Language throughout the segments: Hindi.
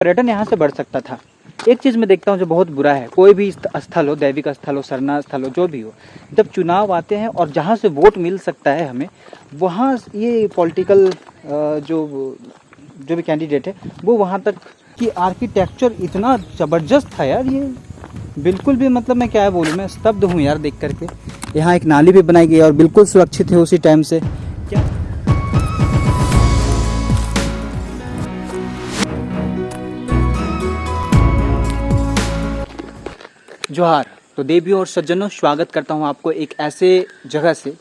पर्यटन यहाँ से बढ़ सकता था। एक चीज़ मैं देखता हूँ जो बहुत बुरा है, कोई भी स्थल हो, दैविक स्थल हो, सरना स्थल हो, जो भी हो, जब चुनाव आते हैं और जहाँ से वोट मिल सकता है हमें, वहाँ ये पॉलिटिकल जो भी कैंडिडेट है वो वहाँ तक कि आर्किटेक्चर इतना ज़बरदस्त था यार, ये बिल्कुल भी मतलब मैं क्या बोलूँ, मैं स्तब्ध हूँ यार देख करके। यहाँ एक नाली भी बनाई गई है और बिल्कुल सुरक्षित है उसी टाइम से। क्या जोहार। तो देवियों और सज्जनों, स्वागत करता हूं आपको एक ऐसे जगह से,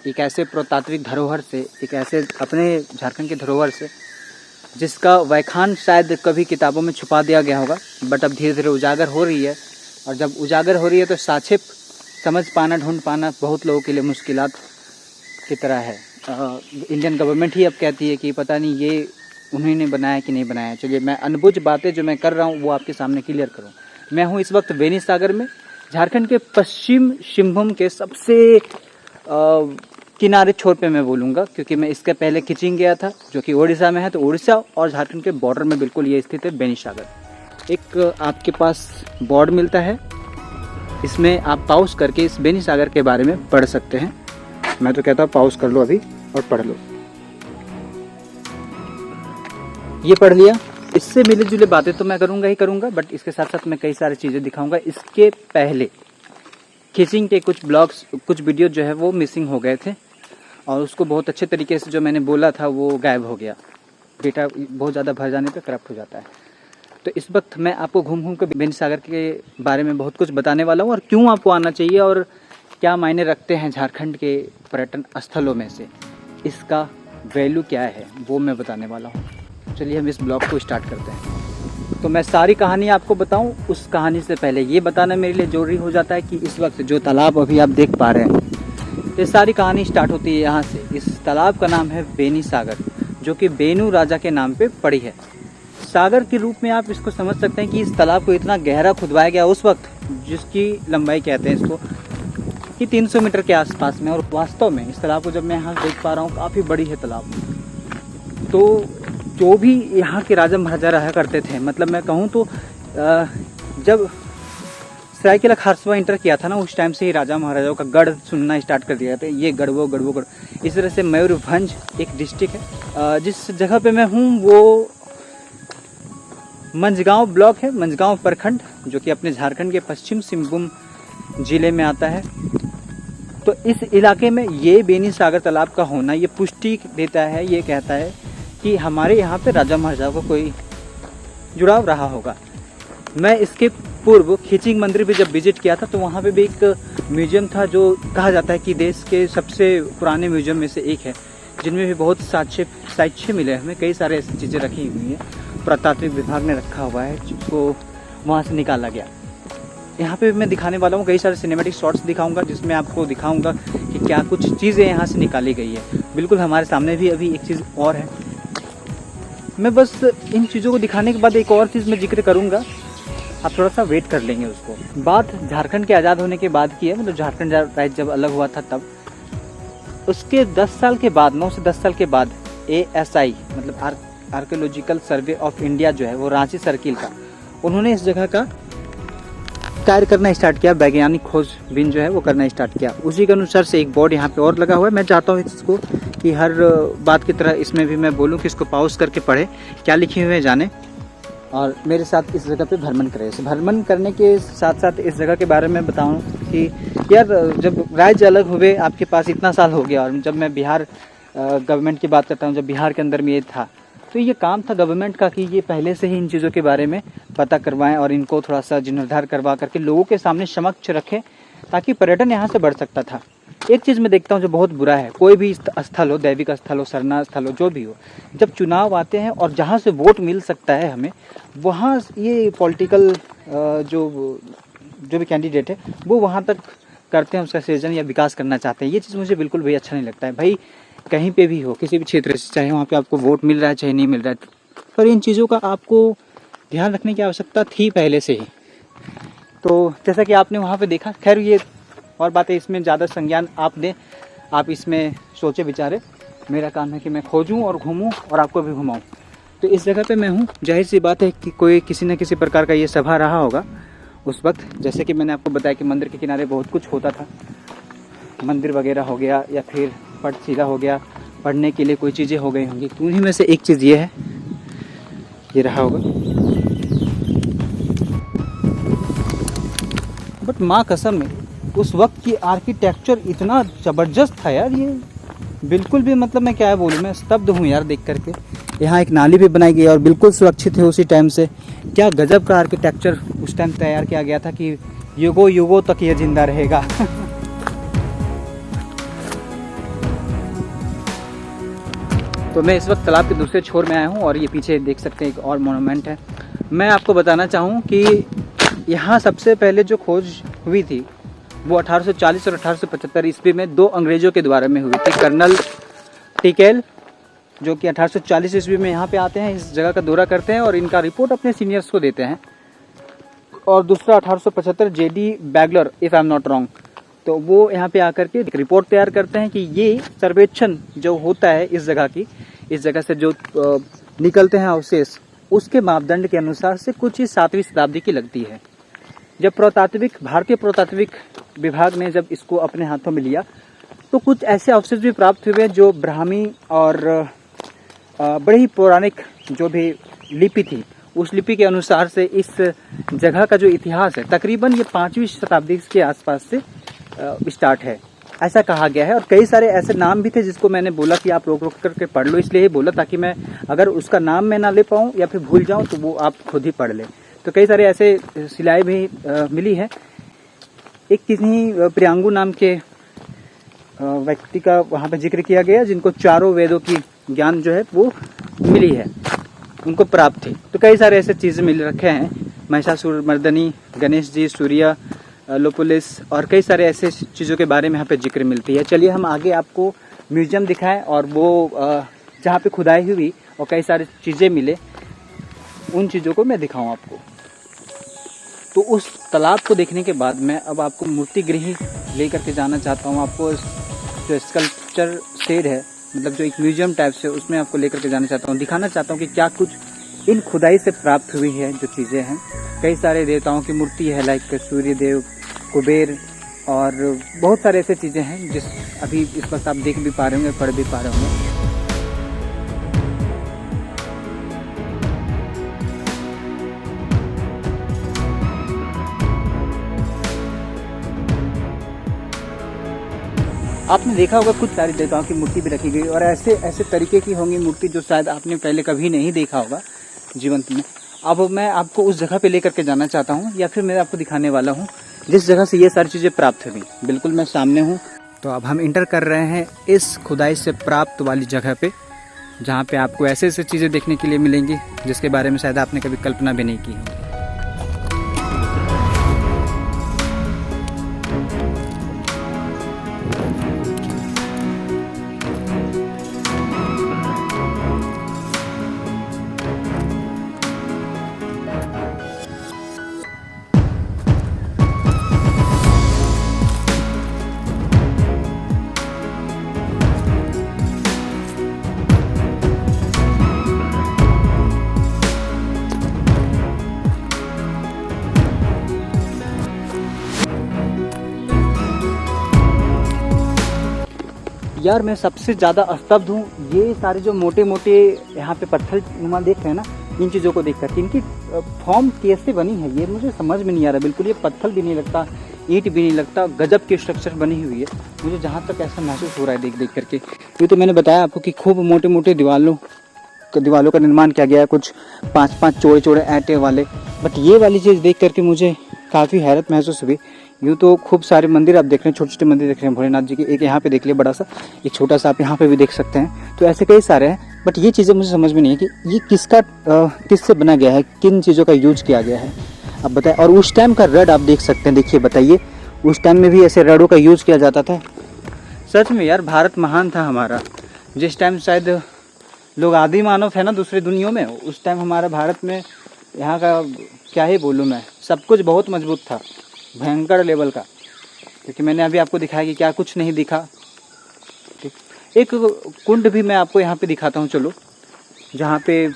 एक ऐसे पुरातात्विक धरोहर से, एक ऐसे अपने झारखंड के धरोहर से जिसका व्याख्यान शायद कभी किताबों में छुपा दिया गया होगा, बट अब धीरे धीरे उजागर हो रही है। और जब उजागर हो रही है तो साक्षिप समझ पाना, ढूंढ पाना बहुत लोगों के लिए मुश्किलात की तरह है। इंडियन गवर्नमेंट ही अब कहती है कि पता नहीं ये उन्होंने बनाया कि नहीं बनाया। चलिए, मैं अनबुझ बातें जो मैं कर रहा हूँ वो आपके सामने क्लियर करूँ। मैं हूँ इस वक्त बेनी सागर में, झारखंड के पश्चिम सिंहभूम के सबसे किनारे छोर पे मैं बोलूँगा, क्योंकि मैं इसके पहले खिचिंग गया था जो कि उड़ीसा में है। तो उड़ीसा और झारखंड के बॉर्डर में बिल्कुल ये स्थित है बेनी सागर। एक आपके पास बोर्ड मिलता है, इसमें आप पॉज करके इस बेनी सागर के बारे में पढ़ सकते हैं। मैं तो कहता हूँ पॉज कर लो अभी और पढ़ लो। ये पढ़ लिया। इससे मिले जुले बातें तो मैं करूंगा ही करूंगा, बट इसके साथ साथ मैं कई सारी चीज़ें दिखाऊंगा। इसके पहले खिचिंग के कुछ ब्लॉग्स, कुछ वीडियो जो है वो मिसिंग हो गए थे और उसको बहुत अच्छे तरीके से जो मैंने बोला था वो गायब हो गया। डेटा बहुत ज़्यादा भर जाने पे करप्ट हो जाता है। तो इस वक्त मैं आपको घूम घूम कर बेनी सागर के बारे में बहुत कुछ बताने वाला हूँ और क्यों आपको आना चाहिए और क्या मायने रखते हैं झारखंड के पर्यटन स्थलों में से, इसका वैल्यू क्या है वो मैं बताने वाला हूँ। चलिए हम इस ब्लॉग को स्टार्ट करते हैं। तो मैं सारी कहानी आपको बताऊं, उस कहानी से पहले ये बताना मेरे लिए जरूरी हो जाता है कि इस वक्त जो तालाब अभी आप देख पा रहे हैं, ये सारी कहानी स्टार्ट होती है यहाँ से। इस तालाब का नाम है बेनी सागर, जो कि बेनू राजा के नाम पे पड़ी है। सागर के रूप में आप इसको समझ सकते हैं कि इस तालाब को इतना गहरा खुदवाया गया उस वक्त, जिसकी लंबाई कहते हैं इसको कि 300 मीटर के आसपास में। और वास्तव में इस तालाब को जब मैं यहाँ देख पा रहा हूँ, काफ़ी बड़ी है तालाब। तो जो भी यहाँ के राजा महाराजा रहा करते थे, मतलब मैं कहूँ तो जब सरायकेला खारसवा इंटर किया था ना, उस टाइम से ही राजा महाराजाओं का गढ़ सुनना स्टार्ट कर दिया था। ये गढ़ वो गढ़ वो गढ़। इस तरह से मयूरभंज एक डिस्ट्रिक्ट है। जिस जगह पे मैं हूँ वो मंझगांव ब्लॉक है, मंझगांव प्रखंड, जो कि अपने झारखंड के पश्चिम सिंहभूम जिले में आता है। तो इस इलाके में ये बेनी सागर तालाब का होना ये पुष्टि देता है, ये कहता है कि हमारे यहाँ पे राजा महाराजाओं को कोई जुड़ाव रहा होगा। मैं इसके पूर्व खिचिंग मंदिर भी जब विजिट किया था तो वहाँ पे भी एक म्यूजियम था जो कहा जाता है कि देश के सबसे पुराने म्यूजियम में से एक है, जिनमें भी बहुत साक्ष्य मिले हमें। कई सारे ऐसी चीज़ें रखी हुई हैं, पुरातात्विक विभाग ने रखा हुआ है, जिसको वहाँ से निकाला गया। यहाँ पे मैं दिखाने वाला हूँ, कई सारे सिनेमेटिक शॉट्स दिखाऊंगा जिसमें आपको दिखाऊंगा कि क्या कुछ चीज़ें यहाँ से निकाली गई है। बिल्कुल हमारे सामने भी अभी एक चीज़ और है। मैं बस इन चीज़ों को दिखाने के बाद एक और चीज़ मैं जिक्र करूंगा, आप थोड़ा सा वेट कर लेंगे उसको। बात झारखंड के आज़ाद होने के बाद की है, मतलब झारखंड राज्य जब अलग हुआ था तब। उसके 10 साल के बाद, 9 से 10 साल के बाद ASI मतलब आर्कियोलॉजिकल सर्वे ऑफ इंडिया जो है वो रांची सर्किल का, उन्होंने इस जगह का कार्य करना स्टार्ट किया, वैज्ञानिक खोजबीन जो है वो करना स्टार्ट किया। उसी के अनुसार से एक बोर्ड यहाँ पे और लगा हुआ है। मैं चाहता हूँ इसको कि हर बात की तरह इसमें भी मैं बोलूँ कि इसको पॉज करके पढ़े, क्या लिखे हुए जाने और मेरे साथ इस जगह पे भ्रमण करें। इस भ्रमण करने के साथ साथ इस जगह के बारे में बताऊँ कि यार जब राज्य अलग हुए, आपके पास इतना साल हो गया, और जब मैं बिहार गवर्नमेंट की बात करता हूँ, जब बिहार के अंदर में ये था, तो ये काम था गवर्नमेंट का कि ये पहले से ही इन चीज़ों के बारे में पता करवाएं और इनको थोड़ा सा जीर्णोद्धार करवा करके लोगों के सामने समक्ष रखें, ताकि पर्यटन यहाँ से बढ़ सकता था। एक चीज़ मैं देखता हूँ जो बहुत बुरा है, कोई भी स्थल हो, दैविक स्थल हो, सरना स्थल हो, जो भी हो, जब चुनाव आते हैं और जहाँ से वोट मिल सकता है हमें, वहाँ ये पॉलिटिकल जो भी कैंडिडेट है वो वहाँ तक करते हैं, उसका सृजन या विकास करना चाहते हैं। ये चीज़ मुझे बिल्कुल भी अच्छा नहीं लगता है। भाई कहीं पे भी हो, किसी भी क्षेत्र से, चाहे वहाँ पे आपको वोट मिल रहा है चाहे नहीं मिल रहा है, पर इन चीज़ों का आपको ध्यान रखने की आवश्यकता थी पहले से ही। तो जैसा कि आपने वहाँ पे देखा, खैर ये और बातें, इसमें ज़्यादा संज्ञान आप दें, आप इसमें सोचे विचारे। मेरा काम है कि मैं खोजूँ और घूमूँ और आपको भी घुमाऊँ। तो इस जगह पे मैं हूँ, जाहिर सी बात है कि कोई किसी न किसी प्रकार का ये सभा रहा होगा उस वक्त। जैसे कि मैंने आपको बताया कि मंदिर के किनारे बहुत कुछ होता था, मंदिर वगैरह हो गया या फिर पटशिला हो गया, पढ़ने के लिए कोई चीज़ें हो गई होंगी। तो उन्हीं में से एक चीज़ ये है, ये रहा होगा। बट माँ कसम में उस वक्त की आर्किटेक्चर इतना ज़बरदस्त था यार, ये बिल्कुल भी मतलब मैं क्या बोलूँ, मैं स्तब्ध हूँ यार देख करके। यहाँ एक नाली भी बनाई गई और बिल्कुल सुरक्षित है उसी टाइम से। क्या गजब का आर्किटेक्चर उस टाइम तैयार किया गया था कि युगों युगों तक ये जिंदा रहेगा। तो मैं इस वक्त तालाब के दूसरे छोर में आया हूँ और ये पीछे देख सकते हैं एक और मोनूमेंट है। मैं आपको बताना चाहूँ कि यहाँ सबसे पहले जो खोज हुई थी वो 1840 और 1875 ईस्वी में दो अंग्रेज़ों के द्वारा में हुई थी। कर्नल टिकेल जो कि 1840 ईस्वी में यहाँ पे आते हैं, इस जगह का दौरा करते हैं और इनका रिपोर्ट अपने सीनियर्स को देते हैं। और दूसरा 1875 JD Bagler, if I am not wrong, तो वो यहाँ पे आकर के एक रिपोर्ट तैयार करते हैं कि ये सर्वेक्षण जो होता है इस जगह से जो निकलते हैं अवशेष, उसके मापदंड के अनुसार से कुछ ही 7वीं शताब्दी की लगती है। जब भारतीय पुरातात्विक विभाग ने जब इसको अपने हाथों में लिया तो कुछ ऐसे अवशेष भी प्राप्त हुए जो ब्राह्मी और बड़े ही पौराणिक जो भी लिपि थी, उस लिपि के अनुसार से इस जगह का जो इतिहास है तकरीबन ये 5वीं शताब्दी के आसपास से स्टार्ट है, ऐसा कहा गया है। और कई सारे ऐसे नाम भी थे जिसको मैंने बोला कि आप रोक करके पढ़ लो, इसलिए ही बोला ताकि मैं अगर उसका नाम मैं ना ले पाऊँ या फिर भूल जाऊँ तो वो आप खुद ही पढ़ लें। तो कई सारे ऐसे शिलाएँ भी मिली है। एक किसी प्रियांगु नाम के व्यक्ति का वहाँ पे जिक्र किया गया जिनको चारों वेदों की ज्ञान जो है वो मिली है, उनको प्राप्त थी। तो कई सारे ऐसे चीज़ें मिल रखे हैं, महिषासुर मर्दनी, गणेश जी, सूर्या, लोपोलिस और कई सारे ऐसे चीज़ों के बारे में यहाँ पे जिक्र मिलती है। चलिए हम आगे आपको म्यूजियम दिखाएं और वो जहाँ पे खुदाई हुई और कई सारी चीज़ें मिले उन चीज़ों को मैं दिखाऊं आपको। तो उस तालाब को देखने के बाद मैं अब आपको मूर्ति गृह लेकर के जाना चाहता हूँ। आपको जो स्कल्पचर शेड है, मतलब जो एक म्यूजियम टाइप से, उसमें आपको लेकर के जाना चाहता हूँ, दिखाना चाहता हूँ कि क्या कुछ इन खुदाई से प्राप्त हुई है जो चीज़ें हैं। कई सारे देवताओं की मूर्ति है, लाइक सूर्य देव, कुबेर और बहुत सारे ऐसे चीज़ें हैं जिस अभी इस वक्त आप देख भी पा रहे होंगे, पढ़ भी पा रहे होंगे। आपने देखा होगा कुछ सारी देवताओं की मूर्ति भी रखी गई और ऐसे ऐसे तरीके की होंगी मूर्ति जो शायद आपने पहले कभी नहीं देखा होगा जीवंत में। अब मैं आपको उस जगह पे लेकर के जाना चाहता हूँ, या फिर मैं आपको दिखाने वाला हूँ जिस जगह से ये सारी चीज़ें प्राप्त हुई। बिल्कुल मैं सामने हूँ। तो अब हम इंटर कर रहे हैं इस खुदाई से प्राप्त वाली जगह पे, जहाँ पे आपको ऐसे ऐसे चीज़ें देखने के लिए मिलेंगी जिसके बारे में शायद आपने कभी कल्पना भी नहीं की होगी। यार मैं सबसे ज़्यादा स्तब्ध हूँ ये सारे जो मोटे मोटे यहाँ पे पत्थर नुमा देख रहे हैं ना, इन चीज़ों को देख कर इनकी फॉर्म कैसे बनी है ये मुझे समझ में नहीं आ रहा। बिल्कुल ये पत्थर भी नहीं लगता, ईंट भी नहीं लगता, गजब की स्ट्रक्चर बनी हुई है। मुझे जहाँ तक ऐसा महसूस हो रहा है देख देख करके। ये तो मैंने बताया आपको कि खूब मोटे मोटे दीवारों का निर्माण किया गया है, कुछ 5-5 चौड़े चौड़े ऐंटे वाले। बट ये वाली चीज़ देख करके मुझे काफ़ी हैरत महसूस हुई। यूँ तो खूब सारे मंदिर आप देख रहे हैं, छोटे छोटे मंदिर देख रहे हैं भोलेनाथ जी के, एक यहाँ पे देख लिया बड़ा सा, एक छोटा सा आप यहाँ पे भी देख सकते हैं। तो ऐसे कई सारे हैं, बट ये चीज़ें मुझे समझ में नहीं है कि ये किससे बना गया है, किन चीज़ों का यूज किया गया है, अब बताएं। और उस टाइम का रड आप देख सकते हैं, देखिए बताइए उस टाइम में भी ऐसे रडों का यूज़ किया जाता था। सच में यार भारत महान था हमारा। जिस टाइम शायद लोग आदि मानव थे ना दूसरे दुनिया में, उस टाइम हमारा भारत में यहाँ का क्या ही बोलूँ मैं, सब कुछ बहुत मजबूत था, भयंकर लेवल का। क्योंकि मैंने अभी आपको दिखाया कि क्या कुछ नहीं दिखा। ठीक, एक कुंड भी मैं आपको यहाँ पे दिखाता हूँ, चलो, जहाँ पे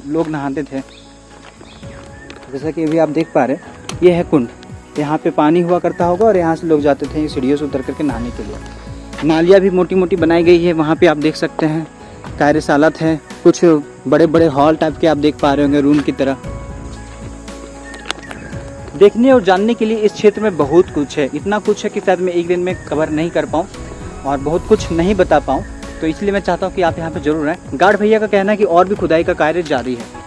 लोग नहाते थे। जैसा कि अभी आप देख पा रहे हैं, ये है कुंड, यहाँ पे पानी हुआ करता होगा और यहाँ से लोग जाते थे सीढ़ियों से उतर करके नहाने के लिए। नालियाँ भी मोटी मोटी बनाई गई है, वहाँ पे आप देख सकते हैं कार्यशालात है, कुछ बड़े बड़े हॉल टाइप के आप देख पा रहे होंगे रूम की तरह। देखने और जानने के लिए इस क्षेत्र में बहुत कुछ है, इतना कुछ है कि शायद मैं एक दिन में कवर नहीं कर पाऊँ और बहुत कुछ नहीं बता पाऊँ, तो इसलिए मैं चाहता हूँ कि आप यहाँ पे ज़रूर आएँ। गार्ड भैया का कहना है कि और भी खुदाई का कार्य जारी है।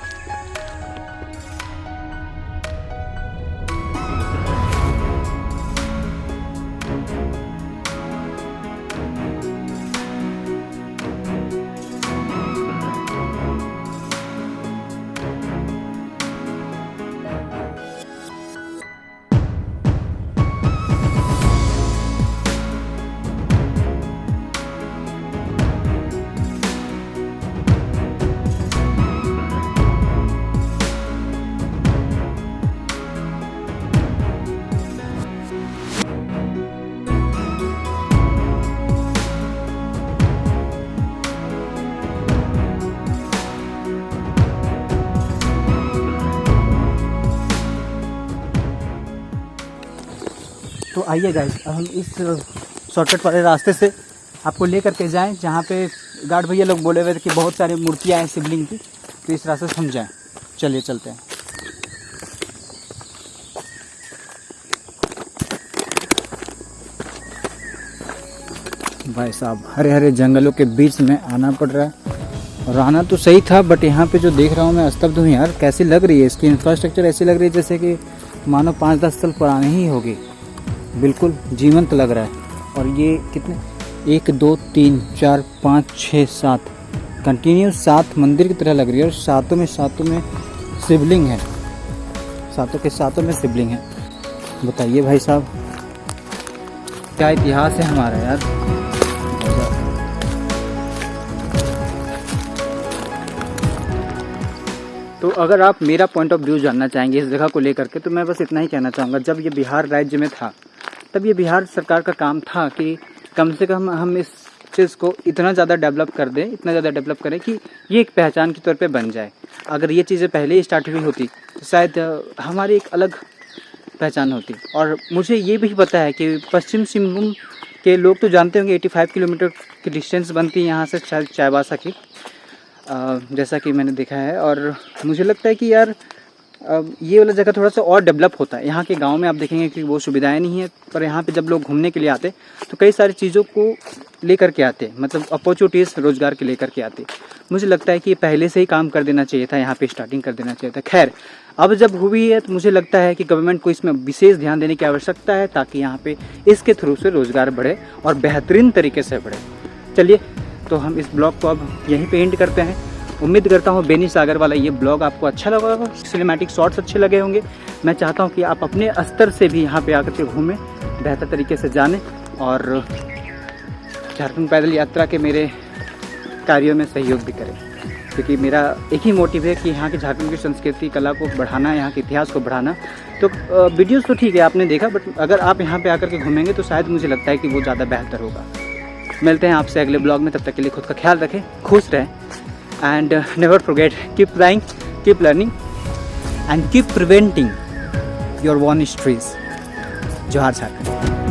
तो आइए गाइस, अब हम इस शॉर्टकट वाले रास्ते से आपको ले करके जाएं जहाँ पे गार्ड भैया लोग बोले हुए थे कि बहुत सारी मूर्तियाँ हैं शिवलिंग की, तो इस रास्ते से हम जाएं। चलिए चलते हैं। भाई साहब, हरे हरे जंगलों के बीच में आना पड़ रहा है, और आना तो सही था, बट यहाँ पे जो देख रहा हूँ मैं स्तब्ध हूँ यार। कैसी लग रही है इसकी इंफ्रास्ट्रक्चर, ऐसी लग रही है जैसे कि मानो 5-10 साल पुरानी ही होगी। बिल्कुल जीवंत लग रहा है। और ये कितने, 1 2 3 4 5 6 7 कंटिन्यूस 7 मंदिर की तरह लग रही है, और सातों में शिवलिंग है, सातों के सातों में शिवलिंग है। बताइए भाई साहब, क्या इतिहास है हमारा यार। तो अगर आप मेरा पॉइंट ऑफ व्यू जानना चाहेंगे इस जगह को लेकर के, तो मैं बस इतना ही कहना चाहूँगा, जब ये बिहार राज्य में था तब ये बिहार सरकार का काम था कि कम से कम हम इस चीज़ को इतना ज़्यादा डेवलप कर दें, इतना ज़्यादा डेवलप करें कि ये एक पहचान के तौर पे बन जाए। अगर ये चीज़ें पहले ही स्टार्ट हुई होती तो शायद हमारी एक अलग पहचान होती। और मुझे ये भी पता है कि पश्चिम सिंहभूम के लोग तो जानते होंगे 85 किलोमीटर की डिस्टेंस बनती है यहाँ से शायद चाईबासा की, जैसा कि मैंने देखा है। और मुझे लगता है कि यार ये वाला जगह थोड़ा सा और डेवलप होता है। यहाँ के गांव में आप देखेंगे कि वो सुविधाएं नहीं है, पर यहाँ पे जब लोग घूमने के लिए आते तो कई सारी चीज़ों को लेकर के आते, मतलब अपॉर्चुनिटीज़ रोज़गार के लेकर के आते। मुझे लगता है कि ये पहले से ही काम कर देना चाहिए था, यहाँ पे स्टार्टिंग कर देना चाहिए था। खैर, अब जब हुई है तो मुझे लगता है कि गवर्नमेंट को इसमें विशेष ध्यान देने की आवश्यकता है, ताकि यहाँ पे इसके थ्रू से रोज़गार बढ़े और बेहतरीन तरीके से बढ़े। चलिए, तो हम इस ब्लॉग को अब यहीं पे एंड करते हैं। उम्मीद करता हूँ बेनी सागर वाला ये ब्लॉग आपको अच्छा लगा होगा, सिनेमैटिक शॉट्स अच्छे लगे होंगे। मैं चाहता हूँ कि आप अपने स्तर से भी यहाँ पे आकर के घूमें, बेहतर तरीके से जानें, और झारखंड पैदल यात्रा के मेरे कार्यों में सहयोग भी करें, क्योंकि मेरा एक ही मोटिव है कि यहाँ की झारखंड की संस्कृति कला को बढ़ाना, यहाँ के इतिहास को बढ़ाना। तो वीडियोज़ तो ठीक है आपने देखा, बट अगर आप यहाँ पर आकर के घूमेंगे तो शायद मुझे लगता है कि वो ज़्यादा बेहतर होगा। मिलते हैं आपसे अगले ब्लॉग में, तब तक के लिए खुद का ख्याल रखें, खुश रहें, and never forget, keep trying, keep learning and keep preventing your own trees. जोहार झारखंड।